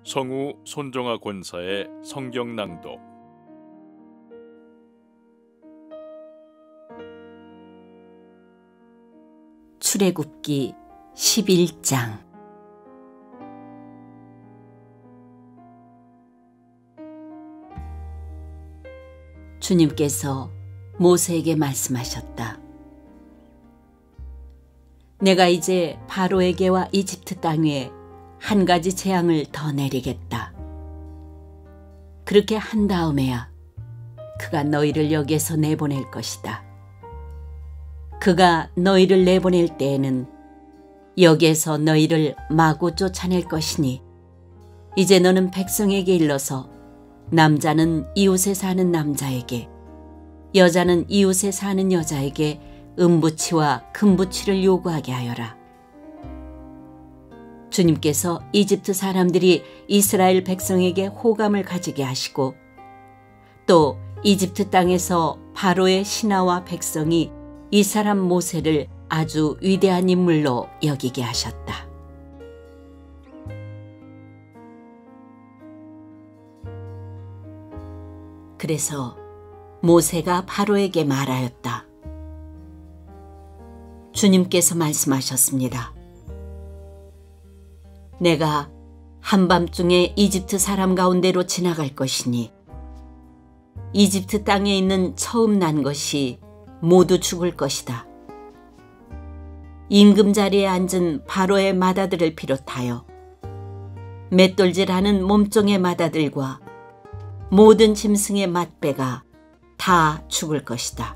성우 손정아 권사의 성경 낭독. 출애굽기 11장. 주님께서 모세에게 말씀하셨다. 내가 이제 바로에게와 이집트 땅에 한 가지 재앙을 더 내리겠다. 그렇게 한 다음에야 그가 너희를 여기에서 내보낼 것이다. 그가 너희를 내보낼 때에는 여기에서 너희를 마구 쫓아낼 것이니 이제 너는 백성에게 일러서 남자는 이웃에 사는 남자에게, 여자는 이웃에 사는 여자에게 은부치와 금부치를 요구하게 하여라. 주님께서 이집트 사람들이 이스라엘 백성에게 호감을 가지게 하시고 또 이집트 땅에서 바로의 신하와 백성이 이 사람 모세를 아주 위대한 인물로 여기게 하셨다. 그래서 모세가 바로에게 말하였다. 주님께서 말씀하셨습니다. 내가 한밤중에 이집트 사람 가운데로 지나갈 것이니 이집트 땅에 있는 처음 난 것이 모두 죽을 것이다. 임금 자리에 앉은 바로의 맏아들을 비롯하여 맷돌질하는 몸종의 맏아들과 모든 짐승의 맏배가 다 죽을 것이다.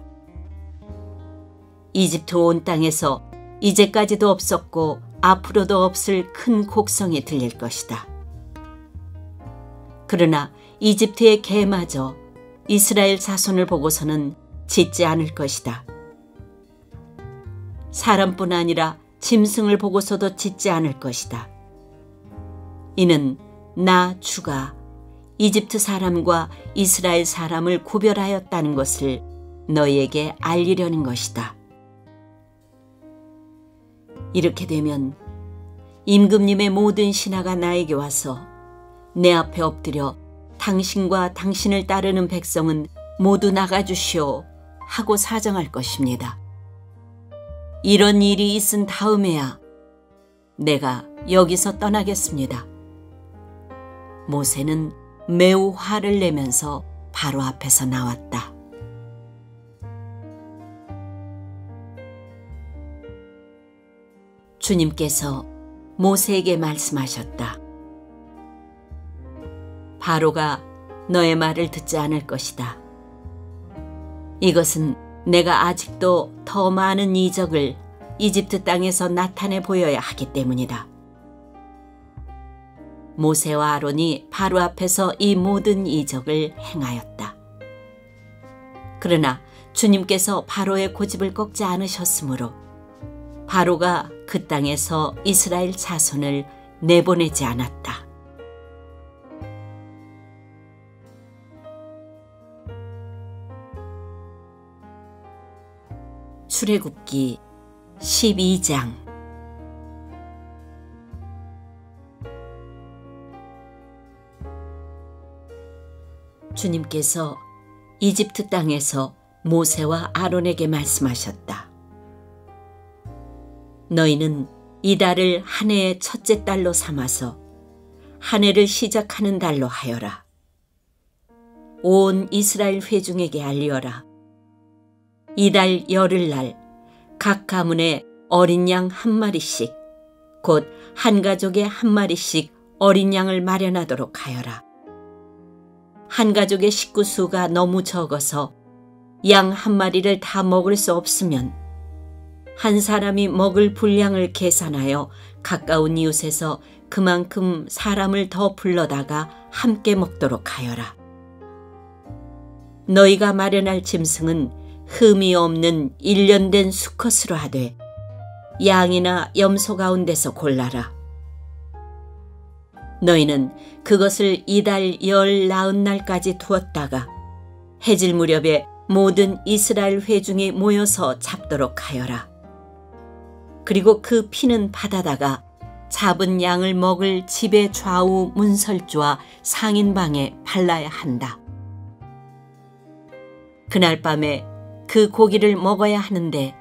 이집트 온 땅에서 이제까지도 없었고 앞으로도 없을 큰 곡성이 들릴 것이다. 그러나 이집트의 개마저 이스라엘 자손을 보고서는 짖지 않을 것이다. 사람뿐 아니라 짐승을 보고서도 짖지 않을 것이다. 이는 나 주가 이집트 사람과 이스라엘 사람을 구별하였다는 것을 너희에게 알리려는 것이다. 이렇게 되면 임금님의 모든 신하가 나에게 와서 내 앞에 엎드려 당신과 당신을 따르는 백성은 모두 나가주시오 하고 사정할 것입니다. 이런 일이 있은 다음에야 내가 여기서 떠나겠습니다. 모세는 매우 화를 내면서 바로 앞에서 나왔다. 주님께서 모세에게 말씀하셨다. 바로가 너의 말을 듣지 않을 것이다. 이것은 내가 아직도 더 많은 이적을 이집트 땅에서 나타내 보여야 하기 때문이다. 모세와 아론이 바로 앞에서 이 모든 이적을 행하였다. 그러나 주님께서 바로의 고집을 꺾지 않으셨으므로 바로가 그 땅에서 이스라엘 자손을 내보내지 않았다. 출애굽기 12장. 주님께서 이집트 땅에서 모세와 아론에게 말씀하셨다. 너희는 이 달을 한 해의 첫째 달로 삼아서 한 해를 시작하는 달로 하여라. 온 이스라엘 회중에게 알리어라. 이 달 열흘날 각 가문에 어린 양 한 마리씩, 곧 한 가족에 한 마리씩 어린 양을 마련하도록 하여라. 한 가족의 식구 수가 너무 적어서 양 한 마리를 다 먹을 수 없으면 한 사람이 먹을 분량을 계산하여 가까운 이웃에서 그만큼 사람을 더 불러다가 함께 먹도록 하여라. 너희가 마련할 짐승은 흠이 없는 일련된 수컷으로 하되 양이나 염소 가운데서 골라라. 너희는 그것을 이달 열 나흔 날까지 두었다가 해질 무렵에 모든 이스라엘 회중이 모여서 잡도록 하여라. 그리고 그 피는 받아다가 잡은 양을 먹을 집의 좌우 문설주와 상인방에 발라야 한다. 그날 밤에 그 고기를 먹어야 하는데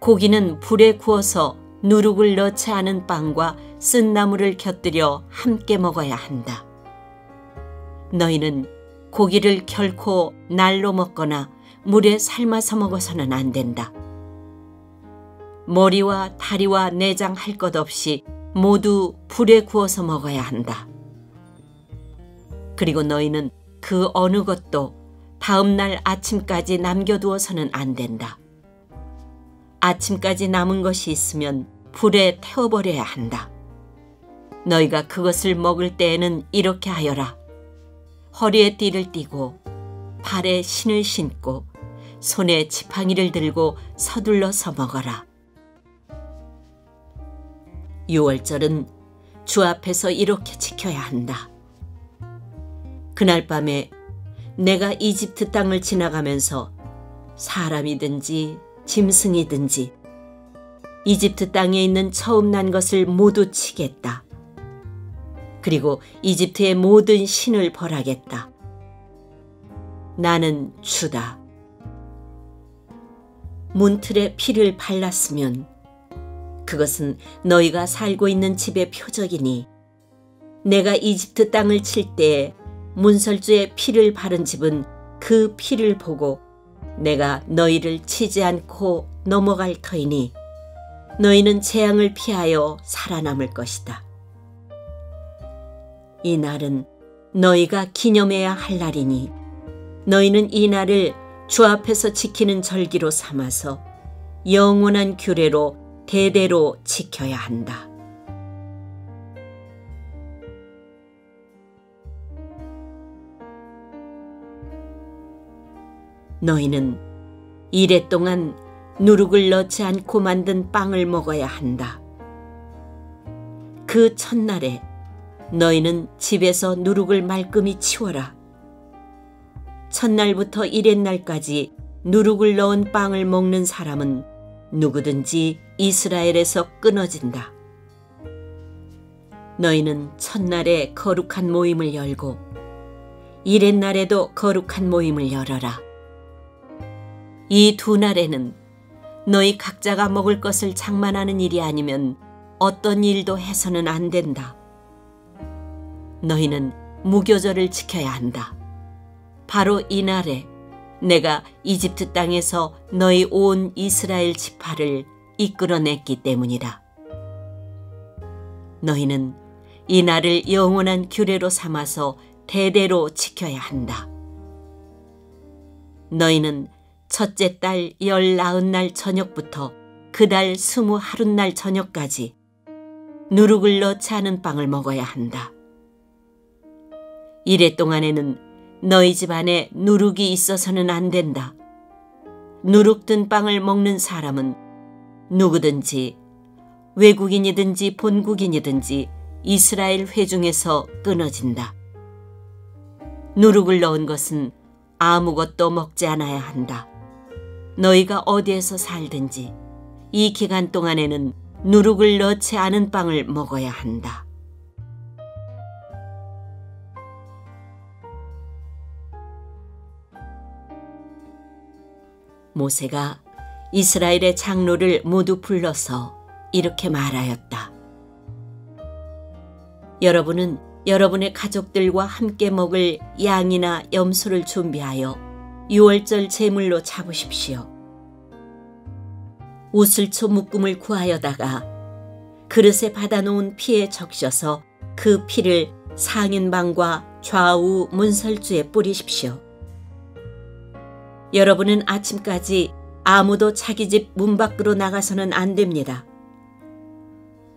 고기는 불에 구워서 누룩을 넣지 않은 빵과 쓴 나물을 곁들여 함께 먹어야 한다. 너희는 고기를 결코 날로 먹거나 물에 삶아서 먹어서는 안 된다. 머리와 다리와 내장 할 것 없이 모두 불에 구워서 먹어야 한다. 그리고 너희는 그 어느 것도 다음 날 아침까지 남겨두어서는 안 된다. 아침까지 남은 것이 있으면 불에 태워버려야 한다. 너희가 그것을 먹을 때에는 이렇게 하여라. 허리에 띠를 띠고 발에 신을 신고 손에 지팡이를 들고 서둘러서 먹어라. 유월절은 주 앞에서 이렇게 지켜야 한다. 그날 밤에 내가 이집트 땅을 지나가면서 사람이든지 짐승이든지 이집트 땅에 있는 처음 난 것을 모두 치겠다. 그리고 이집트의 모든 신을 벌하겠다. 나는 주다. 문틀에 피를 발랐으면 그것은 너희가 살고 있는 집의 표적이니 내가 이집트 땅을 칠 때에 문설주에 피를 바른 집은 그 피를 보고 내가 너희를 치지 않고 넘어갈 터이니 너희는 재앙을 피하여 살아남을 것이다. 이 날은 너희가 기념해야 할 날이니 너희는 이 날을 주 앞에서 지키는 절기로 삼아서 영원한 규례로 대대로 지켜야 한다. 너희는 이래 동안 누룩을 넣지 않고 만든 빵을 먹어야 한다. 그 첫날에 너희는 집에서 누룩을 말끔히 치워라. 첫날부터 이렛날까지 누룩을 넣은 빵을 먹는 사람은 누구든지 이스라엘에서 끊어진다. 너희는 첫날에 거룩한 모임을 열고 이렛날에도 거룩한 모임을 열어라. 이 두 날에는 너희 각자가 먹을 것을 장만하는 일이 아니면 어떤 일도 해서는 안 된다. 너희는 무교절을 지켜야 한다. 바로 이 날에 내가 이집트 땅에서 너희 온 이스라엘 지파를 이끌어냈기 때문이다. 너희는 이 날을 영원한 규례로 삼아서 대대로 지켜야 한다. 너희는 첫째 달 19날 저녁부터 그 달 21날 저녁까지 누룩을 넣지 않은 빵을 먹어야 한다. 이래 동안에는 너희 집 안에 누룩이 있어서는 안 된다. 누룩 든 빵을 먹는 사람은 누구든지 외국인이든지 본국인이든지 이스라엘 회중에서 끊어진다. 누룩을 넣은 것은 아무것도 먹지 않아야 한다. 너희가 어디에서 살든지 이 기간 동안에는 누룩을 넣지 않은 빵을 먹어야 한다. 모세가 이스라엘의 장로를 모두 불러서 이렇게 말하였다. 여러분은 여러분의 가족들과 함께 먹을 양이나 염소를 준비하여 유월절 제물로 잡으십시오. 우슬초 묶음을 구하여다가 그릇에 받아놓은 피에 적셔서 그 피를 상인방과 좌우 문설주에 뿌리십시오. 여러분은 아침까지 아무도 자기 집 문 밖으로 나가서는 안 됩니다.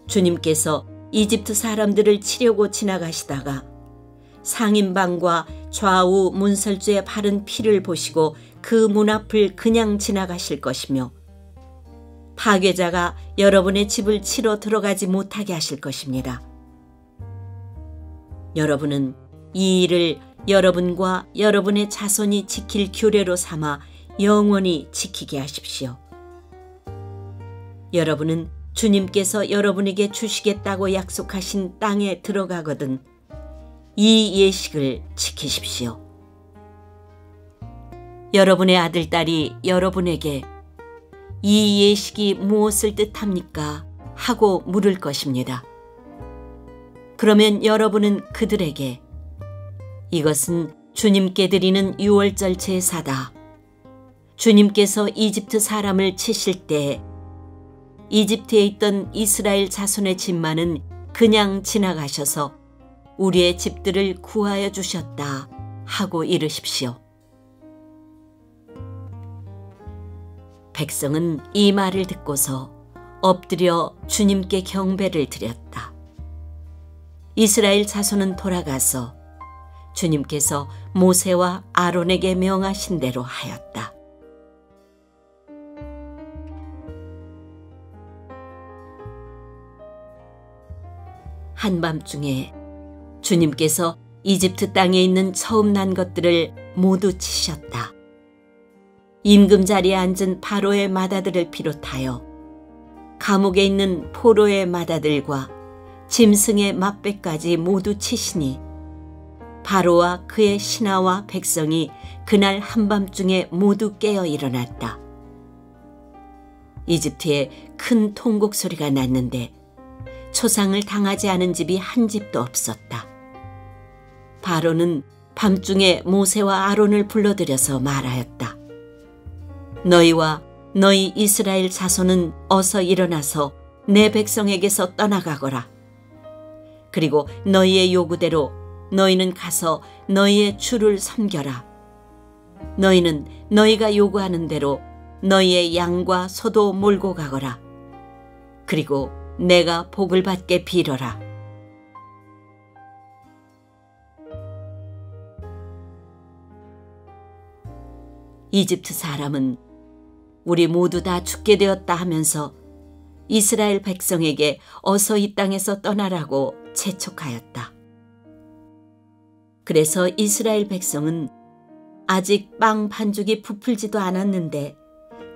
주님께서 이집트 사람들을 치려고 지나가시다가 상인방과 좌우 문설주에 바른 피를 보시고 그 문 앞을 그냥 지나가실 것이며 파괴자가 여러분의 집을 치러 들어가지 못하게 하실 것입니다. 여러분은 이 일을 여러분과 여러분의 자손이 지킬 규례로 삼아 영원히 지키게 하십시오. 여러분은 주님께서 여러분에게 주시겠다고 약속하신 땅에 들어가거든 이 예식을 지키십시오. 여러분의 아들, 딸이 여러분에게 이 예식이 무엇을 뜻합니까? 하고 물을 것입니다. 그러면 여러분은 그들에게 이것은 주님께 드리는 유월절 제사다. 주님께서 이집트 사람을 치실 때 이집트에 있던 이스라엘 자손의 집만은 그냥 지나가셔서 우리의 집들을 구하여 주셨다 하고 이르십시오. 백성은 이 말을 듣고서 엎드려 주님께 경배를 드렸다. 이스라엘 자손은 돌아가서 주님께서 모세와 아론에게 명하신 대로 하였다. 한밤중에 주님께서 이집트 땅에 있는 처음 난 것들을 모두 치셨다. 임금 자리에 앉은 바로의 맏아들을 비롯하여 감옥에 있는 포로의 맏아들과 짐승의 맏배까지 모두 치시니 바로와 그의 신하와 백성이 그날 한밤중에 모두 깨어 일어났다. 이집트에 큰 통곡 소리가 났는데 초상을 당하지 않은 집이 한 집도 없었다. 바로는 밤중에 모세와 아론을 불러들여서 말하였다. 너희와 너희 이스라엘 자손은 어서 일어나서 내 백성에게서 떠나가거라. 그리고 너희의 요구대로 너희는 가서 너희의 주를 섬겨라. 너희는 너희가 요구하는 대로 너희의 양과 소도 몰고 가거라. 그리고 내가 복을 받게 빌어라. 이집트 사람은 우리 모두 다 죽게 되었다 하면서 이스라엘 백성에게 어서 이 땅에서 떠나라고 재촉하였다. 그래서 이스라엘 백성은 아직 빵 반죽이 부풀지도 않았는데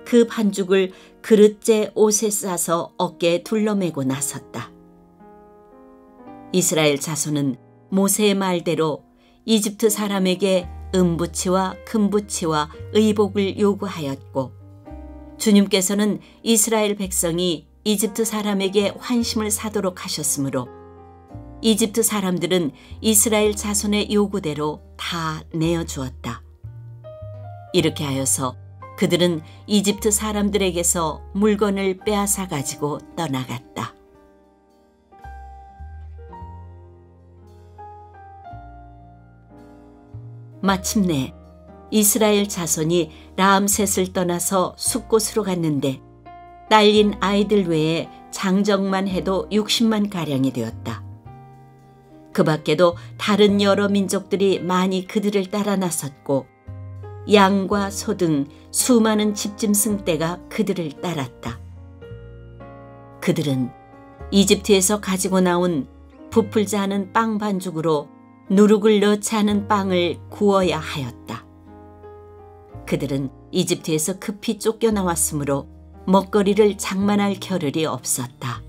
그 반죽을 그릇째 옷에 싸서 어깨에 둘러매고 나섰다. 이스라엘 자손은 모세의 말대로 이집트 사람에게 은부치와 금부치와 의복을 요구하였고 주님께서는 이스라엘 백성이 이집트 사람에게 환심을 사도록 하셨으므로 이집트 사람들은 이스라엘 자손의 요구대로 다 내어주었다. 이렇게 하여서 그들은 이집트 사람들에게서 물건을 빼앗아 가지고 떠나갔다. 마침내 이스라엘 자손이 라암셋을 떠나서 숫곳으로 갔는데 딸린 아이들 외에 장정만 해도 60만 가량이 되었다. 그 밖에도 다른 여러 민족들이 많이 그들을 따라 나섰고 양과 소 등 수많은 집짐승 떼가 그들을 따랐다. 그들은 이집트에서 가지고 나온 부풀지 않은 빵 반죽으로 누룩을 넣지 않은 빵을 구워야 하였다. 그들은 이집트에서 급히 쫓겨나왔으므로 먹거리를 장만할 겨를이 없었다.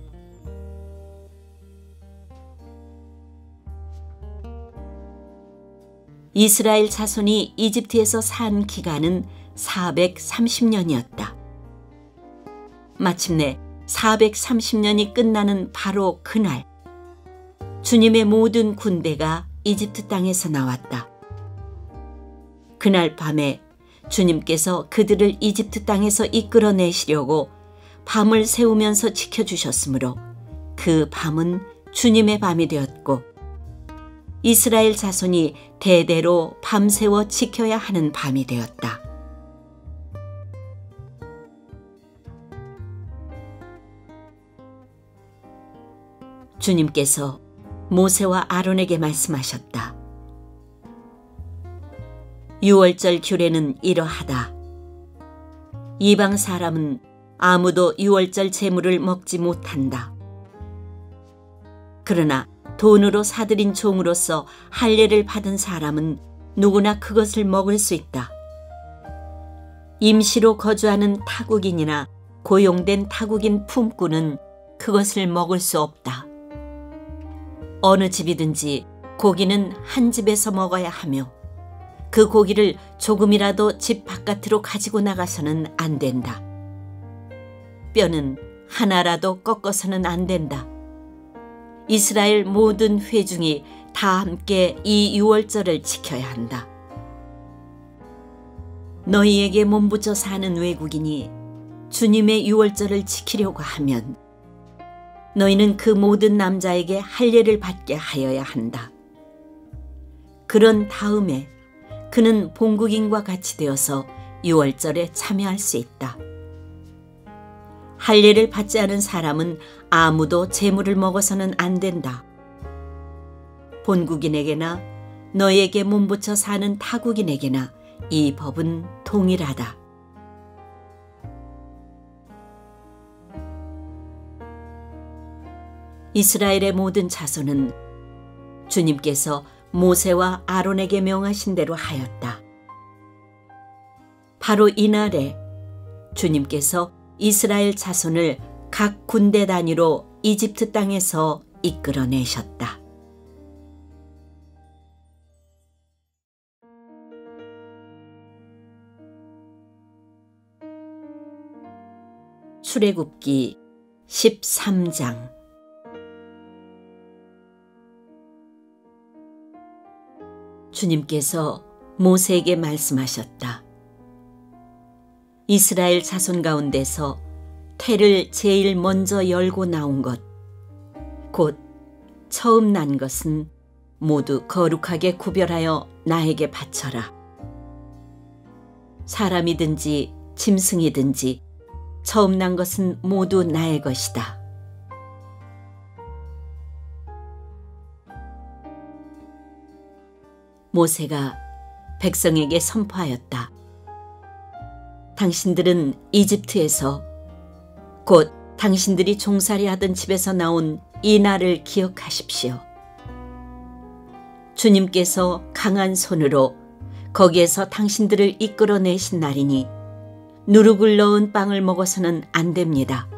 이스라엘 자손이 이집트에서 산 기간은 430년이었다. 마침내 430년이 끝나는 바로 그날 주님의 모든 군대가 이집트 땅에서 나왔다. 그날 밤에 주님께서 그들을 이집트 땅에서 이끌어내시려고 밤을 새우면서 지켜주셨으므로 그 밤은 주님의 밤이 되었고 이스라엘 자손이 대대로 밤새워 지켜야 하는 밤이 되었다. 주님께서 모세와 아론에게 말씀하셨다. 유월절 규례는 이러하다. 이방 사람은 아무도 유월절 제물을 먹지 못한다. 그러나 돈으로 사들인 종으로서 할례를 받은 사람은 누구나 그것을 먹을 수 있다. 임시로 거주하는 타국인이나 고용된 타국인 품꾼은 그것을 먹을 수 없다. 어느 집이든지 고기는 한 집에서 먹어야 하며 그 고기를 조금이라도 집 바깥으로 가지고 나가서는 안 된다. 뼈는 하나라도 꺾어서는 안 된다. 이스라엘 모든 회중이 다 함께 이 유월절을 지켜야 한다. 너희에게 몸부쳐 사는 외국인이 주님의 유월절을 지키려고 하면 너희는 그 모든 남자에게 할례를 받게 하여야 한다. 그런 다음에 그는 본국인과 같이 되어서 유월절에 참여할 수 있다. 할례를 받지 않은 사람은 아무도 제물을 먹어서는 안 된다. 본국인에게나 너희에게 몸부쳐 사는 타국인에게나 이 법은 동일하다. 이스라엘의 모든 자손은 주님께서 모세와 아론에게 명하신 대로 하였다. 바로 이날에 주님께서 이스라엘 자손을 각 군대 단위로 이집트 땅에서 이끌어내셨다. 출애굽기 13장. 주님께서 모세에게 말씀하셨다. 이스라엘 자손 가운데서 태를 제일 먼저 열고 나온 것, 곧 처음 난 것은 모두 거룩하게 구별하여 나에게 바쳐라. 사람이든지 짐승이든지 처음 난 것은 모두 나의 것이다. 모세가 백성에게 선포하였다. 당신들은 이집트에서 곧 당신들이 종살이 하던 집에서 나온 이 날을 기억하십시오. 주님께서 강한 손으로 거기에서 당신들을 이끌어내신 날이니 누룩을 넣은 빵을 먹어서는 안 됩니다.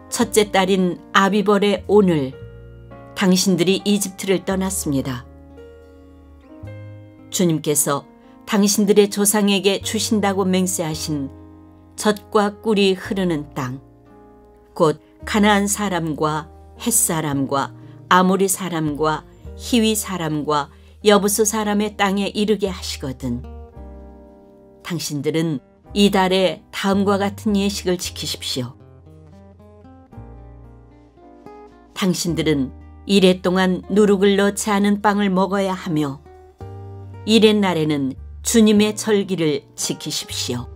첫째 딸인 아비벌의 오늘 당신들이 이집트를 떠났습니다. 주님께서 당신들의 조상에게 주신다고 맹세하신 젖과 꿀이 흐르는 땅, 곧 가나안 사람과 헷 사람과 아모리 사람과 히위 사람과 여부스 사람의 땅에 이르게 하시거든. 당신들은 이달에 다음과 같은 예식을 지키십시오. 당신들은 이레 동안 누룩을 넣지 않은 빵을 먹어야 하며 이레 날에는 주님의 절기를 지키십시오.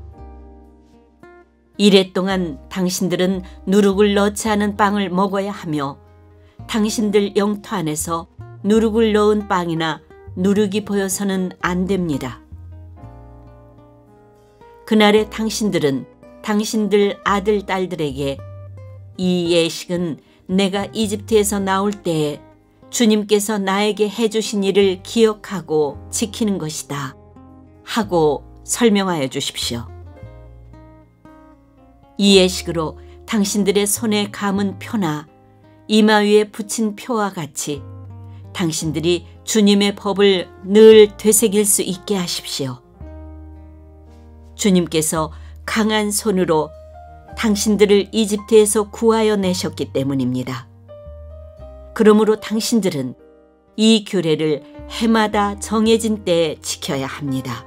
이레 동안 당신들은 누룩을 넣지 않은 빵을 먹어야 하며 당신들 영토 안에서 누룩을 넣은 빵이나 누룩이 보여서는 안 됩니다. 그날에 당신들은 당신들 아들, 딸들에게 이 예식은 내가 이집트에서 나올 때에 주님께서 나에게 해주신 일을 기억하고 지키는 것이다 하고 설명하여 주십시오. 이 예식으로 당신들의 손에 감은 표나 이마 위에 붙인 표와 같이 당신들이 주님의 법을 늘 되새길 수 있게 하십시오. 주님께서 강한 손으로 당신들을 이집트에서 구하여 내셨기 때문입니다. 그러므로 당신들은 이 규례를 해마다 정해진 때에 지켜야 합니다.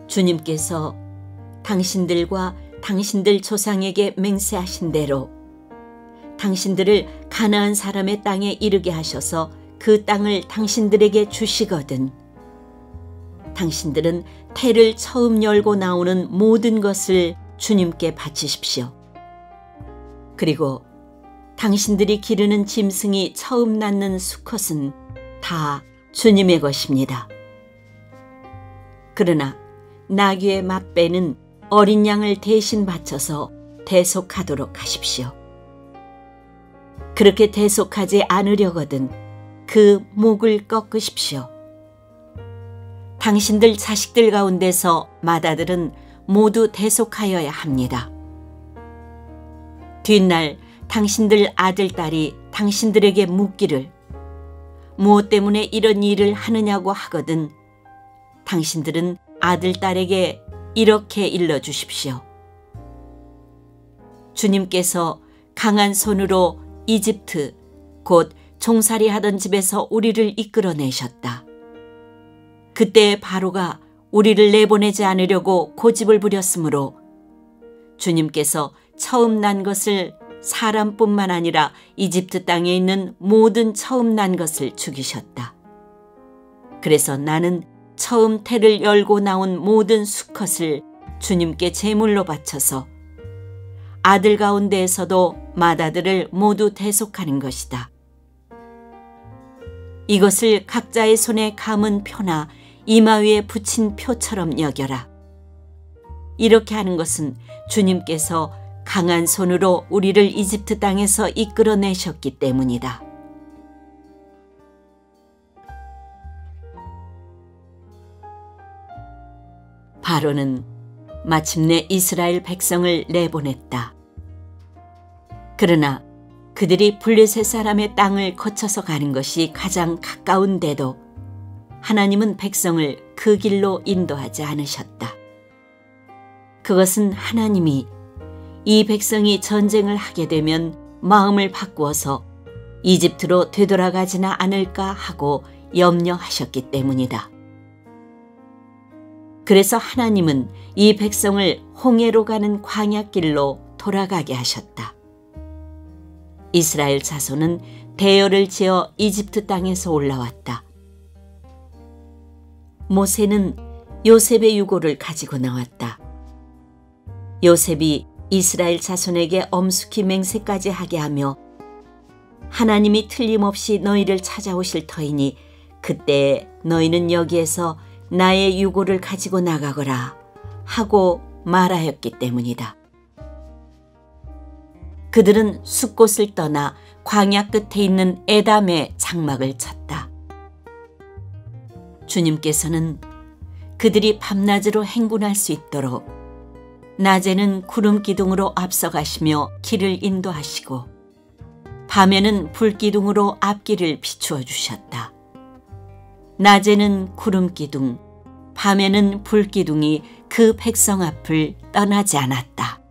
주님께서 당신들과 당신들 조상에게 맹세하신 대로 당신들을 가나안 사람의 땅에 이르게 하셔서 그 땅을 당신들에게 주시거든. 당신들은 태를 처음 열고 나오는 모든 것을 주님께 바치십시오. 그리고 당신들이 기르는 짐승이 처음 낳는 수컷은 다 주님의 것입니다. 그러나 나귀의 맛배는 어린 양을 대신 바쳐서 대속하도록 하십시오. 그렇게 대속하지 않으려거든 그 목을 꺾으십시오. 당신들 자식들 가운데서 맏아들은 모두 대속하여야 합니다. 뒷날 당신들 아들, 딸이 당신들에게 묻기를 무엇 때문에 이런 일을 하느냐고 하거든 당신들은 아들, 딸에게 이렇게 일러주십시오. 주님께서 강한 손으로 이집트 곧 종살이 하던 집에서 우리를 이끌어내셨다. 그때 바로가 우리를 내보내지 않으려고 고집을 부렸으므로 주님께서 처음 난 것을 사람뿐만 아니라 이집트 땅에 있는 모든 처음 난 것을 죽이셨다. 그래서 나는 처음 태를 열고 나온 모든 수컷을 주님께 제물로 바쳐서 아들 가운데에서도 맏아들을 모두 대속하는 것이다. 이것을 각자의 손에 감은 표나 이마 위에 붙인 표처럼 여겨라. 이렇게 하는 것은 주님께서 강한 손으로 우리를 이집트 땅에서 이끌어내셨기 때문이다. 바로는 마침내 이스라엘 백성을 내보냈다. 그러나 그들이 블레셋 사람의 땅을 거쳐서 가는 것이 가장 가까운데도 하나님은 백성을 그 길로 인도하지 않으셨다. 그것은 하나님이 이 백성이 전쟁을 하게 되면 마음을 바꾸어서 이집트로 되돌아가지나 않을까 하고 염려하셨기 때문이다. 그래서 하나님은 이 백성을 홍해로 가는 광야길로 돌아가게 하셨다. 이스라엘 자손은 대열을 지어 이집트 땅에서 올라왔다. 모세는 요셉의 유고를 가지고 나왔다. 요셉이 이스라엘 자손에게 엄숙히 맹세까지 하게 하며 하나님이 틀림없이 너희를 찾아오실 터이니 그때 너희는 여기에서 나의 유고를 가지고 나가거라 하고 말하였기 때문이다. 그들은 숲곳을 떠나 광야 끝에 있는 에담에 장막을 쳤다. 주님께서는 그들이 밤낮으로 행군할 수 있도록 낮에는 구름 기둥으로 앞서가시며 길을 인도하시고 밤에는 불 기둥으로 앞길을 비추어 주셨다. 낮에는 구름 기둥, 밤에는 불 기둥이 그 백성 앞을 떠나지 않았다.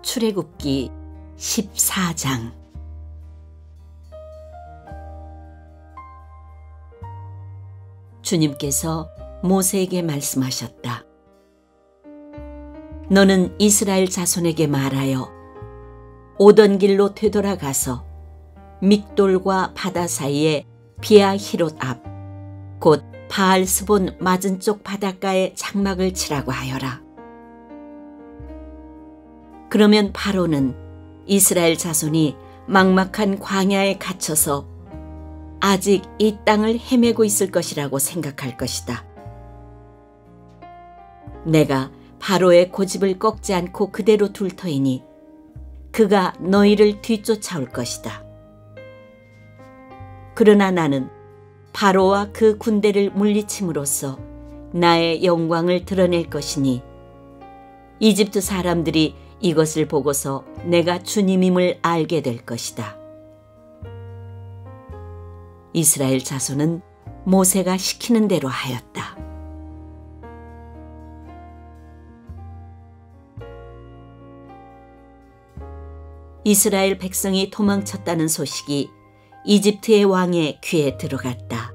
출애굽기 14장. 주님께서 모세에게 말씀하셨다. 너는 이스라엘 자손에게 말하여 오던 길로 되돌아가서 믹돌과 바다 사이에 비아히롯 앞 곧 바알스본 맞은 쪽 바닷가에 장막을 치라고 하여라. 그러면 바로는 이스라엘 자손이 막막한 광야에 갇혀서 아직 이 땅을 헤매고 있을 것이라고 생각할 것이다. 내가 바로의 고집을 꺾지 않고 그대로 둘 터이니 그가 너희를 뒤쫓아올 것이다. 그러나 나는 바로와 그 군대를 물리침으로써 나의 영광을 드러낼 것이니 이집트 사람들이 이것을 보고서 내가 주님임을 알게 될 것이다. 이스라엘 자손은 모세가 시키는 대로 하였다. 이스라엘 백성이 도망쳤다는 소식이 이집트의 왕의 귀에 들어갔다.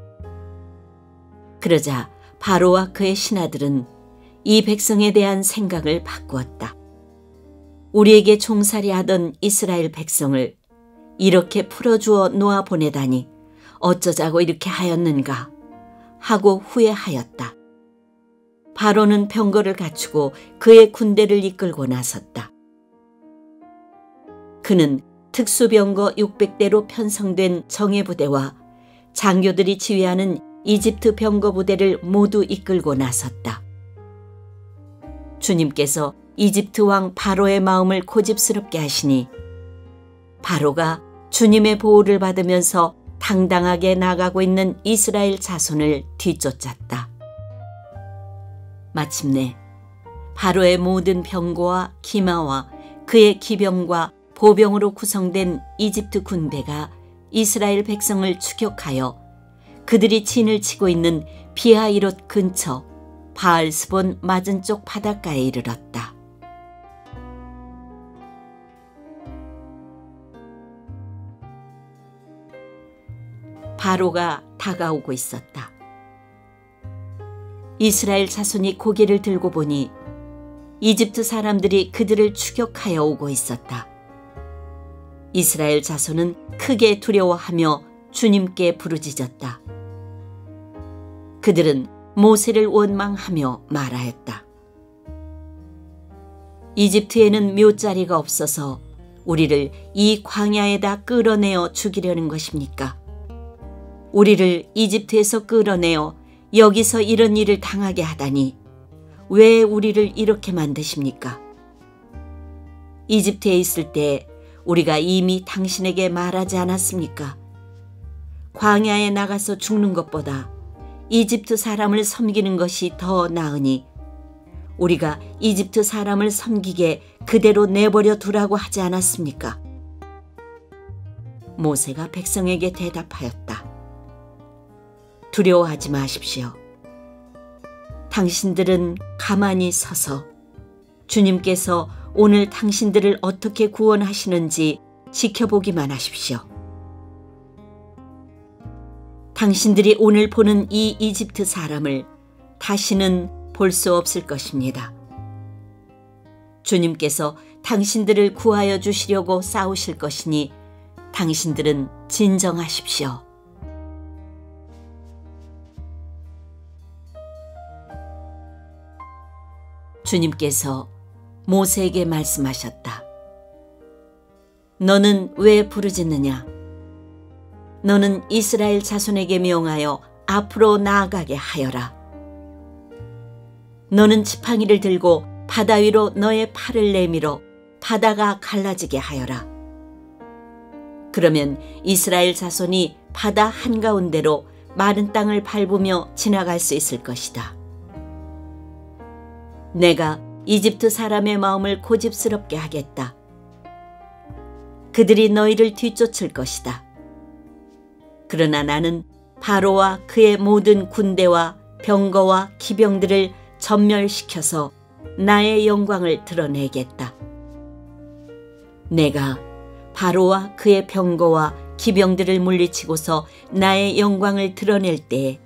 그러자 바로와 그의 신하들은 이 백성에 대한 생각을 바꾸었다. 우리에게 종살이하던 이스라엘 백성을 이렇게 풀어주어 놓아 보내다니 어쩌자고 이렇게 하였는가 하고 후회하였다. 바로는 병거를 갖추고 그의 군대를 이끌고 나섰다. 그는 특수병거 600대로 편성된 정예부대와 장교들이 지휘하는 이집트 병거 부대를 모두 이끌고 나섰다. 주님께서 이집트 왕 바로의 마음을 고집스럽게 하시니 바로가 주님의 보호를 받으면서 당당하게 나가고 있는 이스라엘 자손을 뒤쫓았다. 마침내 바로의 모든 병거와 기마와 그의 기병과 보병으로 구성된 이집트 군대가 이스라엘 백성을 추격하여 그들이 진을 치고 있는 비하이롯 근처 바알스본 맞은쪽 바닷가에 이르렀다. 바로가 다가오고 있었다. 이스라엘 자손이 고개를 들고 보니 이집트 사람들이 그들을 추격하여 오고 있었다. 이스라엘 자손은 크게 두려워하며 주님께 부르짖었다. 그들은 모세를 원망하며 말하였다. 이집트에는 묘자리가 없어서 우리를 이 광야에다 끌어내어 죽이려는 것입니까? 우리를 이집트에서 끌어내어 여기서 이런 일을 당하게 하다니 왜 우리를 이렇게 만드십니까? 이집트에 있을 때 우리가 이미 당신에게 말하지 않았습니까? 광야에 나가서 죽는 것보다 이집트 사람을 섬기는 것이 더 나으니 우리가 이집트 사람을 섬기게 그대로 내버려 두라고 하지 않았습니까? 모세가 백성에게 대답하였다. 두려워하지 마십시오. 당신들은 가만히 서서 주님께서 오늘 당신들을 어떻게 구원하시는지 지켜보기만 하십시오. 당신들이 오늘 보는 이 이집트 사람을 다시는 볼 수 없을 것입니다. 주님께서 당신들을 구하여 주시려고 싸우실 것이니 당신들은 진정하십시오. 주님께서 모세에게 말씀하셨다. 너는 왜 부르짖느냐? 너는 이스라엘 자손에게 명하여 앞으로 나아가게 하여라. 너는 지팡이를 들고 바다 위로 너의 팔을 내밀어 바다가 갈라지게 하여라. 그러면 이스라엘 자손이 바다 한가운데로 마른 땅을 밟으며 지나갈 수 있을 것이다. 내가 이집트 사람의 마음을 고집스럽게 하겠다. 그들이 너희를 뒤쫓을 것이다. 그러나 나는 바로와 그의 모든 군대와 병거와 기병들을 전멸시켜서 나의 영광을 드러내겠다. 내가 바로와 그의 병거와 기병들을 물리치고서 나의 영광을 드러낼 때에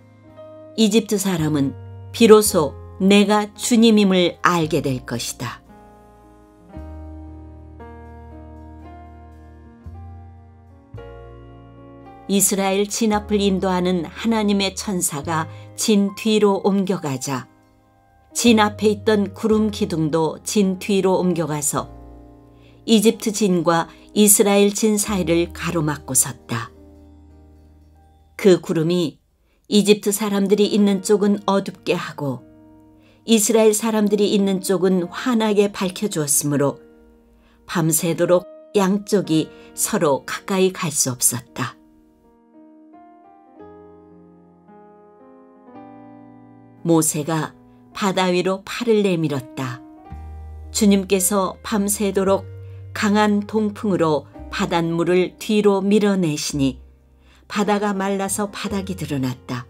이집트 사람은 비로소 내가 주님임을 알게 될 것이다. 이스라엘 진 앞을 인도하는 하나님의 천사가 진 뒤로 옮겨가자 진 앞에 있던 구름 기둥도 진 뒤로 옮겨가서 이집트 진과 이스라엘 진 사이를 가로막고 섰다. 그 구름이 이집트 사람들이 있는 쪽은 어둡게 하고 이스라엘 사람들이 있는 쪽은 환하게 밝혀주었으므로 밤새도록 양쪽이 서로 가까이 갈 수 없었다. 모세가 바다 위로 팔을 내밀었다. 주님께서 밤새도록 강한 동풍으로 바닷물을 뒤로 밀어내시니 바다가 말라서 바닥이 드러났다.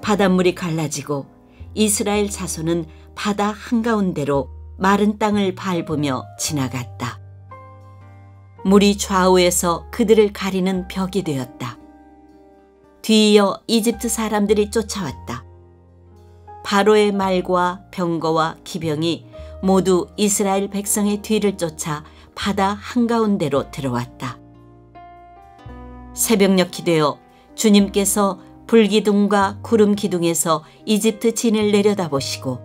바닷물이 갈라지고 이스라엘 자손은 바다 한가운데로 마른 땅을 밟으며 지나갔다. 물이 좌우에서 그들을 가리는 벽이 되었다. 뒤이어 이집트 사람들이 쫓아왔다. 바로의 말과 병거와 기병이 모두 이스라엘 백성의 뒤를 쫓아 바다 한가운데로 들어왔다. 새벽녘이 되어 주님께서 불기둥과 구름기둥에서 이집트 진을 내려다보시고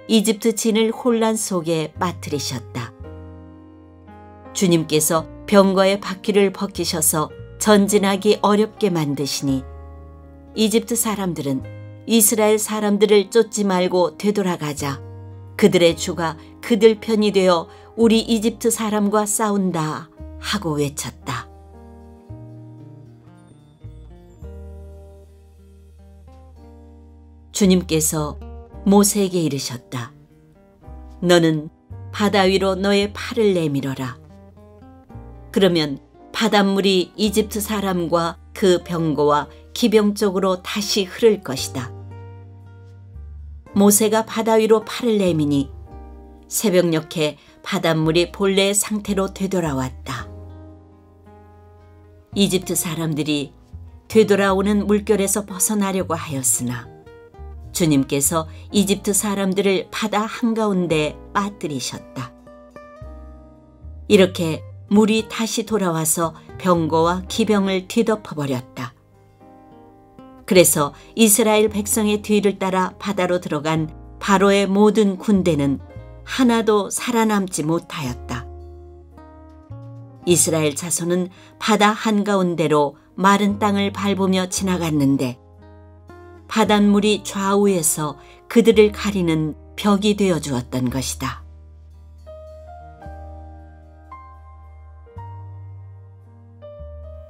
이집트 진을 혼란 속에 빠뜨리셨다. 주님께서 병거의 바퀴를 벗기셔서 전진하기 어렵게 만드시니 이집트 사람들은 이스라엘 사람들을 쫓지 말고 되돌아가자 그들의 주가 그들 편이 되어 우리 이집트 사람과 싸운다 하고 외쳤다. 주님께서 모세에게 이르셨다. 너는 바다 위로 너의 팔을 내밀어라. 그러면 바닷물이 이집트 사람과 그 병거와 기병 쪽으로 다시 흐를 것이다. 모세가 바다 위로 팔을 내미니 새벽녘에 바닷물이 본래의 상태로 되돌아왔다. 이집트 사람들이 되돌아오는 물결에서 벗어나려고 하였으나 주님께서 이집트 사람들을 바다 한가운데 빠뜨리셨다. 이렇게 물이 다시 돌아와서 병거와 기병을 뒤덮어버렸다. 그래서 이스라엘 백성의 뒤를 따라 바다로 들어간 바로의 모든 군대는 하나도 살아남지 못하였다. 이스라엘 자손은 바다 한가운데로 마른 땅을 밟으며 지나갔는데 바닷물이 좌우에서 그들을 가리는 벽이 되어 주었던 것이다.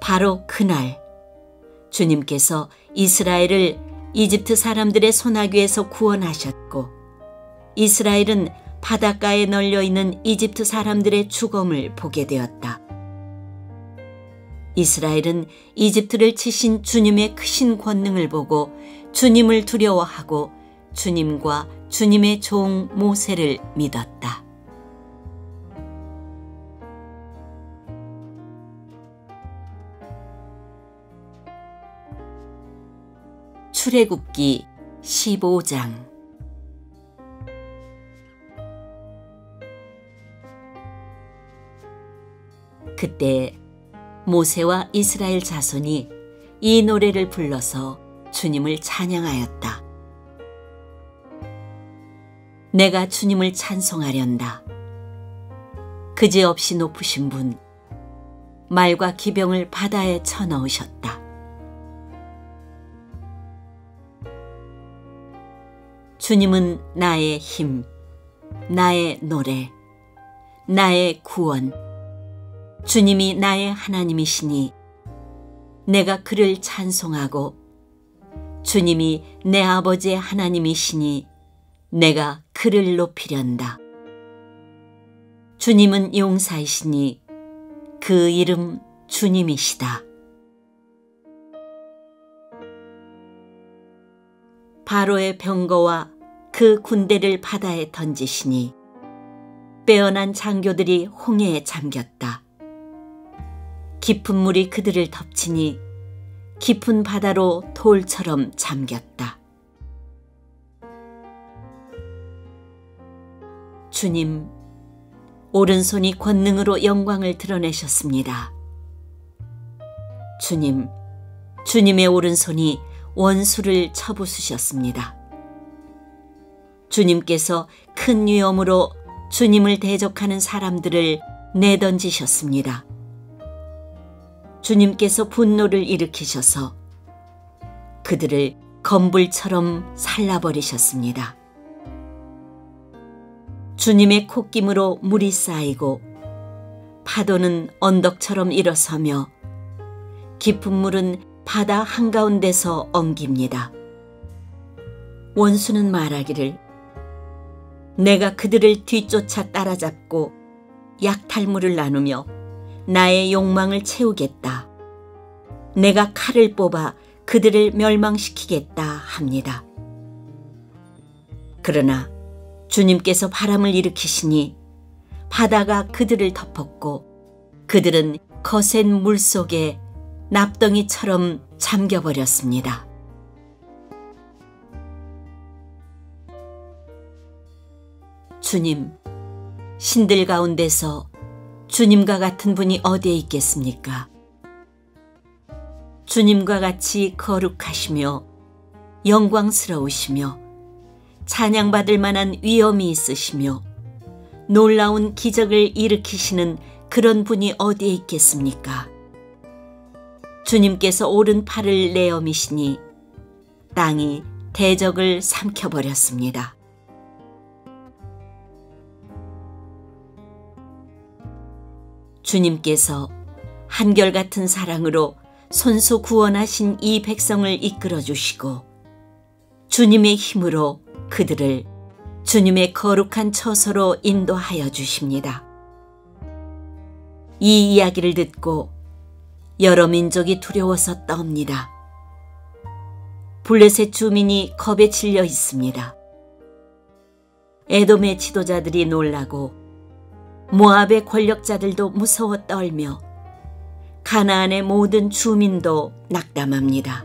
바로 그날 주님께서 이스라엘을 이집트 사람들의 소나기에서 구원하셨고 이스라엘은 바닷가에 널려있는 이집트 사람들의 죽음을 보게 되었다. 이스라엘은 이집트를 치신 주님의 크신 권능을 보고 주님을 두려워하고 주님과 주님의 종 모세를 믿었다. 출애굽기 15장. 그때 모세와 이스라엘 자손이 이 노래를 불러서 주님을 찬양하였다. 내가 주님을 찬송하련다. 그지없이 높으신 분, 말과 기병을 바다에 쳐넣으셨다. 주님은 나의 힘, 나의 노래, 나의 구원. 주님이 나의 하나님이시니 내가 그를 찬송하고 주님이 내 아버지의 하나님이시니 내가 그를 높이련다. 주님은 용사이시니 그 이름 주님이시다. 바로의 병거와 그 군대를 바다에 던지시니 빼어난 장교들이 홍해에 잠겼다. 깊은 물이 그들을 덮치니 깊은 바다로 돌처럼 잠겼다. 주님, 오른손이 권능으로 영광을 드러내셨습니다. 주님, 주님의 오른손이 원수를 쳐부수셨습니다. 주님께서 큰 위엄으로 주님을 대적하는 사람들을 내던지셨습니다. 주님께서 분노를 일으키셔서 그들을 검불처럼 살라버리셨습니다. 주님의 콧김으로 물이 쌓이고 파도는 언덕처럼 일어서며 깊은 물은 바다 한가운데서 엉깁니다. 원수는 말하기를 내가 그들을 뒤쫓아 따라잡고 약탈물을 나누며 나의 욕망을 채우겠다. 내가 칼을 뽑아 그들을 멸망시키겠다 합니다. 그러나 주님께서 바람을 일으키시니 바다가 그들을 덮었고 그들은 거센 물 속에 납덩이처럼 잠겨버렸습니다. 주님, 신들 가운데서 주님과 같은 분이 어디에 있겠습니까? 주님과 같이 거룩하시며 영광스러우시며 찬양받을 만한 위엄이 있으시며 놀라운 기적을 일으키시는 그런 분이 어디에 있겠습니까? 주님께서 오른팔을 내어미시니 땅이 대적을 삼켜버렸습니다. 주님께서 한결같은 사랑으로 손수 구원하신 이 백성을 이끌어 주시고 주님의 힘으로 그들을 주님의 거룩한 처소로 인도하여 주십니다. 이 이야기를 듣고 여러 민족이 두려워서 떱니다. 블레셋 주민이 겁에 질려 있습니다. 에돔의 지도자들이 놀라고 모압의 권력자들도 무서워 떨며 가나안의 모든 주민도 낙담합니다.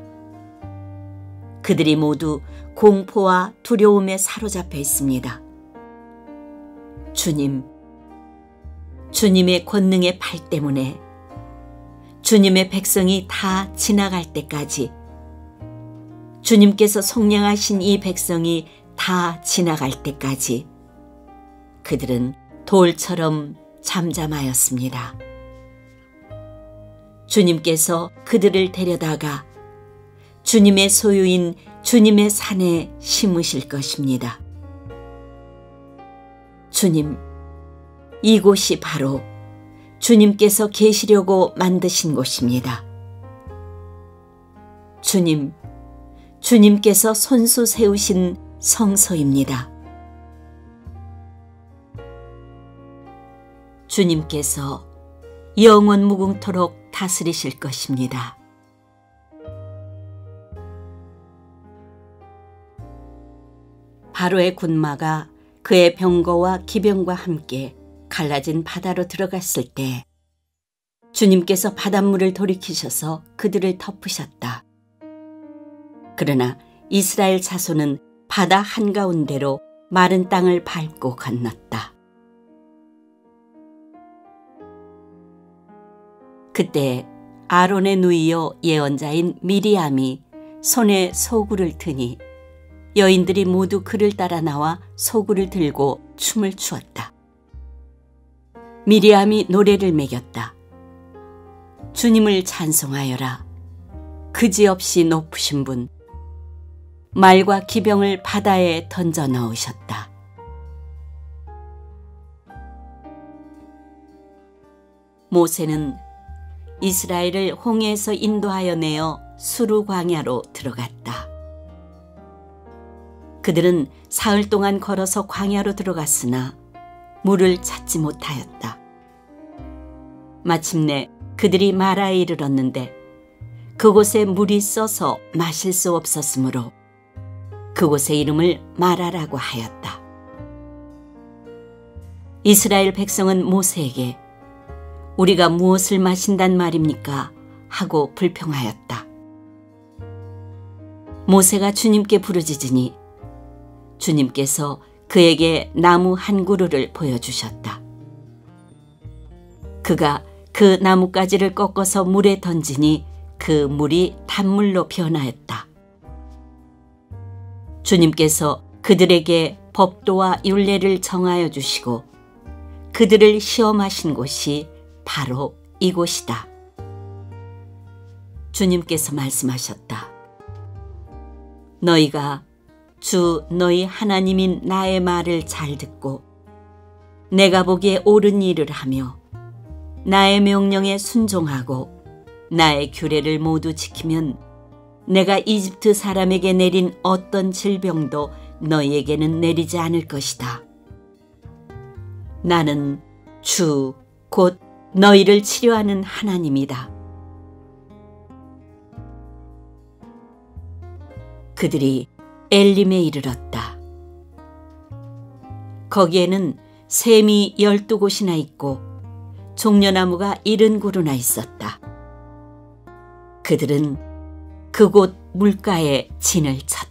그들이 모두 공포와 두려움에 사로잡혀 있습니다. 주님의 권능의 팔 때문에 주님의 백성이 다 지나갈 때까지, 주님께서 속량하신 이 백성이 다 지나갈 때까지 그들은 돌처럼 잠잠하였습니다. 주님께서 그들을 데려다가 주님의 소유인 주님의 산에 심으실 것입니다. 주님, 이곳이 바로 주님께서 계시려고 만드신 곳입니다. 주님께서 손수 세우신 성소입니다. 주님께서 영원 무궁토록 다스리실 것입니다. 바로의 군마가 그의 병거와 기병과 함께 갈라진 바다로 들어갔을 때 주님께서 바닷물을 돌이키셔서 그들을 덮으셨다. 그러나 이스라엘 자손은 바다 한가운데로 마른 땅을 밟고 건넜다. 그때 아론의 누이요 예언자인 미리암이 손에 소구를 드니 여인들이 모두 그를 따라 나와 소구를 들고 춤을 추었다. 미리암이 노래를 매겼다. 주님을 찬송하여라. 그지없이 높으신 분, 말과 기병을 바다에 던져 넣으셨다. 모세는 이스라엘을 홍해에서 인도하여 내어 수르 광야로 들어갔다. 그들은 사흘 동안 걸어서 광야로 들어갔으나 물을 찾지 못하였다. 마침내 그들이 마라에 이르렀는데 그곳에 물이 써서 마실 수 없었으므로 그곳의 이름을 마라라고 하였다. 이스라엘 백성은 모세에게 우리가 무엇을 마신단 말입니까? 하고 불평하였다. 모세가 주님께 부르짖으니 주님께서 그에게 나무 한 그루를 보여주셨다. 그가 그 나뭇가지를 꺾어서 물에 던지니 그 물이 단물로 변하였다. 주님께서 그들에게 법도와 율례를 정하여 주시고 그들을 시험하신 곳이 바로 이곳이다. 주님께서 말씀하셨다. 너희가 주 너희 하나님인 나의 말을 잘 듣고 내가 보기에 옳은 일을 하며 나의 명령에 순종하고 나의 규례를 모두 지키면 내가 이집트 사람에게 내린 어떤 질병도 너희에게는 내리지 않을 것이다. 나는 주 곧 너희를 치료하는 하나님이다. 그들이 엘림에 이르렀다. 거기에는 샘이 12곳이나 있고 종려나무가 70그루나 있었다. 그들은 그곳 물가에 진을 쳤다.